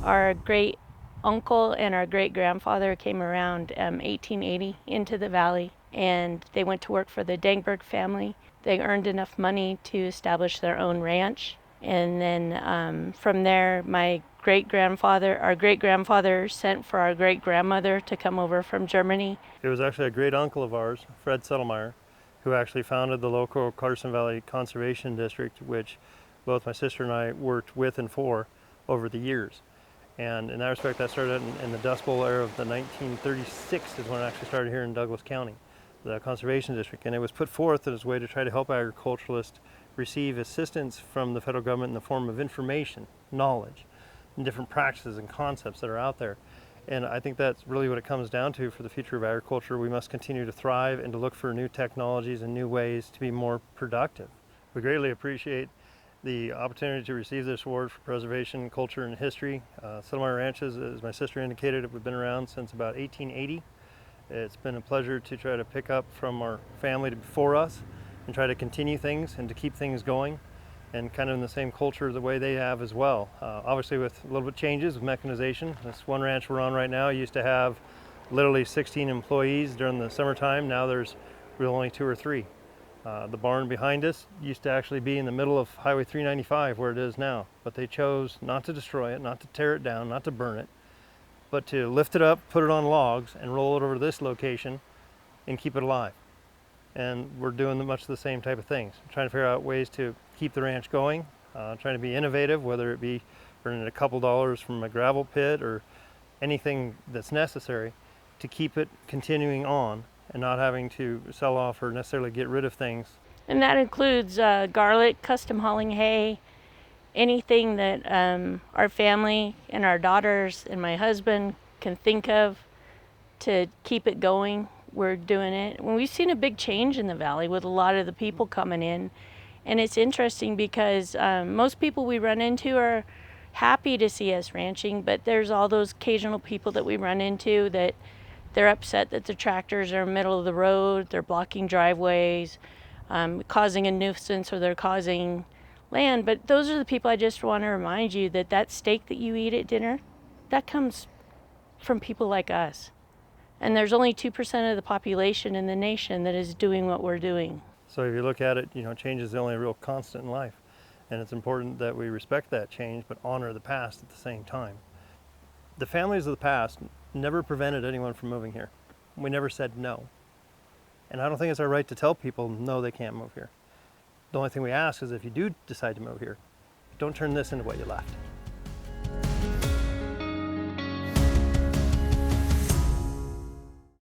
Our great uncle and our great grandfather came around 1880 into the valley, and they went to work for the Dangberg family. They earned enough money to establish their own ranch, and then from there, our great grandfather sent for our great grandmother to come over from Germany. It was actually a great uncle of ours, Fred Settelmeyer, who actually founded the local Carson Valley Conservation District, which both my sister and I worked with and for over the years. And in that respect, that started in the Dust Bowl era of the 1936 is when it actually started here in Douglas County, the Conservation District. And it was put forth as a way to try to help agriculturalists receive assistance from the federal government in the form of information, knowledge, and different practices and concepts that are out there. And I think that's really what it comes down to for the future of agriculture. We must continue to thrive and to look for new technologies and new ways to be more productive. We greatly appreciate the opportunity to receive this award for preservation, culture, and history. Settelmeyer Ranches, as my sister indicated, have been around since about 1880. It's been a pleasure to try to pick up from our family before us and try to continue things and to keep things going, and kind of in the same culture the way they have as well. Obviously with a little bit changes with mechanization. This one ranch we're on right now used to have literally 16 employees during the summertime. Now there's really only 2 or 3. The barn behind us used to actually be in the middle of Highway 395 where it is now, but they chose not to destroy it, not to tear it down, not to burn it, but to lift it up, put it on logs, and roll it over to this location and keep it alive. And we're doing much the same type of things, trying to figure out ways to keep the ranch going, trying to be innovative, whether it be earning a couple dollars from a gravel pit or anything that's necessary to keep it continuing on and not having to sell off or necessarily get rid of things. And that includes garlic, custom hauling hay, anything that our family and our daughters and my husband can think of to keep it going. We're doing it. Well, we've seen a big change in the valley with a lot of the people coming in. And it's interesting because most people we run into are happy to see us ranching, but there's all those occasional people that we run into that they're upset that the tractors are in the middle of the road, they're blocking driveways, causing a nuisance, or they're causing land. But those are the people I just want to remind you that that steak that you eat at dinner, that comes from people like us. And there's only 2% of the population in the nation that is doing what we're doing. So if you look at it, change is the only real constant in life. And it's important that we respect that change, but honor the past at the same time. The families of the past never prevented anyone from moving here. We never said no. And I don't think it's our right to tell people, no, they can't move here. The only thing we ask is if you do decide to move here, don't turn this into what you left.